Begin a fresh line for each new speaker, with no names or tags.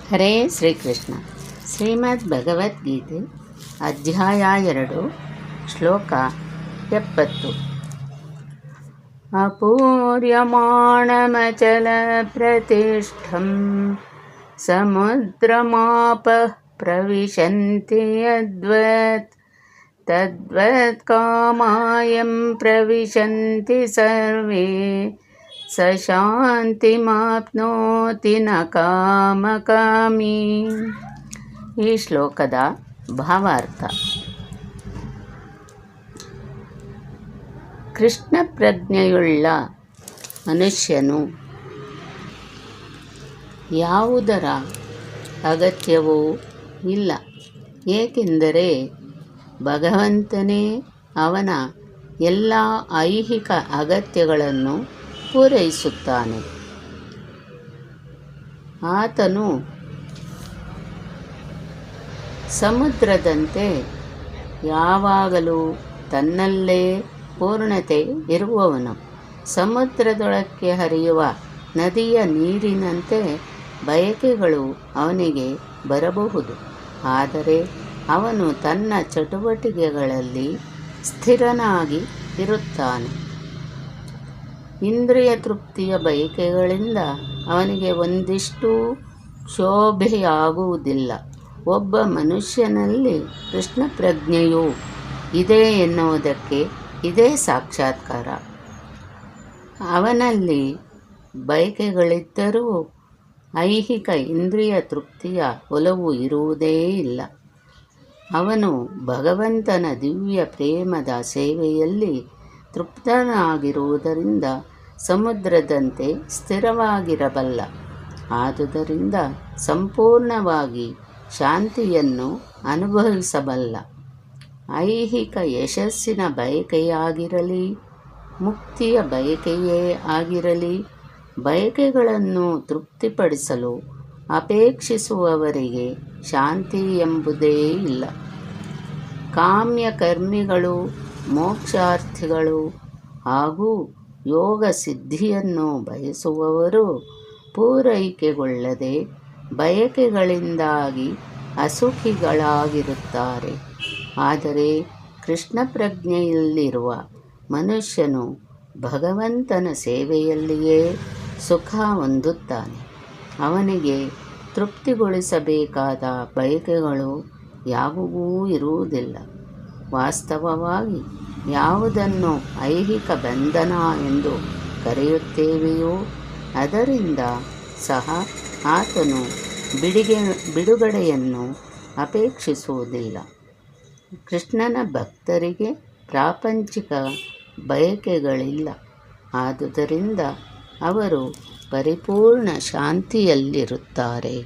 ಹರೇ ಶ್ರೀಕೃಷ್ಣ. ಶ್ರೀಮದ್ ಭಗವದ್ಗೀತೆ ಅಧ್ಯಾಯ 2 ಶ್ಲೋಕ 70. ಅಪೂರ್ಯಮಾಣಮಚಲಪ್ರತಿಷ್ಠಂ ಸಮುದ್ರಮಾಪಃ ಪ್ರವಿಶಂತಿ ಯದ್ವತ್ ತದ್ವತ್ ಕಾಮಾಯಂ ಪ್ರವಿಶಂತಿ ಸರ್ವೇ ಸ ಶಾಂತಿಮಾಪ್ನೋತಿ ನ ಕಾಮಕಾಮಿ. ಈ ಶ್ಲೋಕದ ಭಾವಾರ್ಥ: ಕೃಷ್ಣ ಪ್ರಜ್ಞೆಯುಳ್ಳ ಮನುಷ್ಯನು ಯಾವುದರ ಅಗತ್ಯವೂ ಇಲ್ಲ, ಏಕೆಂದರೆ ಭಗವಂತನೇ ಅವನ ಎಲ್ಲ ಐಹಿಕ ಅಗತ್ಯಗಳನ್ನು ಪೂರೈಸುತ್ತಾನೆ. ಆತನು ಸಮುದ್ರದಂತೆ ಯಾವಾಗಲೂ ತನ್ನಲ್ಲೇ ಪೂರ್ಣತೆ ಇರುವವನು. ಸಮುದ್ರದೊಳಕ್ಕೆ ಹರಿಯುವ ನದಿಯ ನೀರಿನಂತೆ ಬಯಕೆಗಳು ಅವನಿಗೆ ಬರಬಹುದು, ಆದರೆ ಅವನು ತನ್ನ ಚಟುವಟಿಕೆಗಳಲ್ಲಿ ಸ್ಥಿರನಾಗಿ ಇರುತ್ತಾನೆ. ಇಂದ್ರಿಯ ತೃಪ್ತಿಯ ಬಯಕೆಗಳಿಂದ ಅವನಿಗೆ ಒಂದಿಷ್ಟು ಶೋಭೆಯಾಗುವುದಿಲ್ಲ. ಒಬ್ಬ ಮನುಷ್ಯನಲ್ಲಿ ಕೃಷ್ಣ ಪ್ರಜ್ಞೆಯು ಇದೆ ಎನ್ನುವುದಕ್ಕೆ ಇದೇ ಸಾಕ್ಷಾತ್ಕಾರ. ಅವನಲ್ಲಿ ಬಯಕೆಗಳಿದ್ದರೂ ಐಹಿಕ ಇಂದ್ರಿಯ ತೃಪ್ತಿಯ ಒಲವು ಇರುವುದೇ ಇಲ್ಲ. ಅವನು ಭಗವಂತನ ದಿವ್ಯ ಪ್ರೇಮದ ಸೇವೆಯಲ್ಲಿ ತೃಪ್ತನಾಗಿರುವುದರಿಂದ ಸಮುದ್ರದಂತೆ ಸ್ಥಿರವಾಗಿರಬಲ್ಲ. ಆದುದರಿಂದ ಸಂಪೂರ್ಣವಾಗಿ ಶಾಂತಿಯನ್ನು ಅನುಭವಿಸಬಲ್ಲ. ಐಹಿಕ ಯಶಸ್ಸಿನ ಬಯಕೆಯಾಗಿರಲಿ, ಮುಕ್ತಿಯ ಬಯಕೆಯೇ ಆಗಿರಲಿ, ಬಯಕೆಗಳನ್ನು ತೃಪ್ತಿಪಡಿಸಲು ಅಪೇಕ್ಷಿಸುವವರಿಗೆ ಶಾಂತಿ ಎಂಬುದೇ ಇಲ್ಲ. ಕಾಮ್ಯಕರ್ಮಿಗಳು, ಮೋಕ್ಷಾರ್ಥಿಗಳು ಹಾಗೂ ಯೋಗ ಸಿದ್ಧಿಯನ್ನು ಬಯಸುವವರು ಪೂರೈಕೆಗೊಳ್ಳದೆ ಬಯಕೆಗಳಿಂದಾಗಿ ಅಸುಖಿಗಳಾಗಿರುತ್ತಾರೆ. ಆದರೆ ಕೃಷ್ಣ ಪ್ರಜ್ಞೆಯಲ್ಲಿರುವ ಮನುಷ್ಯನು ಭಗವಂತನ ಸೇವೆಯಲ್ಲಿಯೇ ಸುಖ ಹೊಂದುತ್ತಾನೆ. ಅವನಿಗೆ ತೃಪ್ತಿಗೊಳಿಸಬೇಕಾದ ಬಯಕೆಗಳು ಯಾವುವೂ ಇರುವುದಿಲ್ಲ. ವಾಸ್ತವವಾಗಿ ಯಾವುದನ್ನು ಐಹಿಕ ಬಂಧನ ಎಂದು ಕರೆಯುತ್ತೇವೆಯೋ ಅದರಿಂದ ಸಹ ಆತನು ಬಿಡುಗಡೆಯನ್ನು ಅಪೇಕ್ಷಿಸುವುದಿಲ್ಲ. ಕೃಷ್ಣನ ಭಕ್ತರಿಗೆ ಪ್ರಾಪಂಚಿಕ ಬಯಕೆಗಳಿಲ್ಲ. ಆದುದರಿಂದ ಅವರು ಪರಿಪೂರ್ಣ ಶಾಂತಿಯಲ್ಲಿರುತ್ತಾರೆ.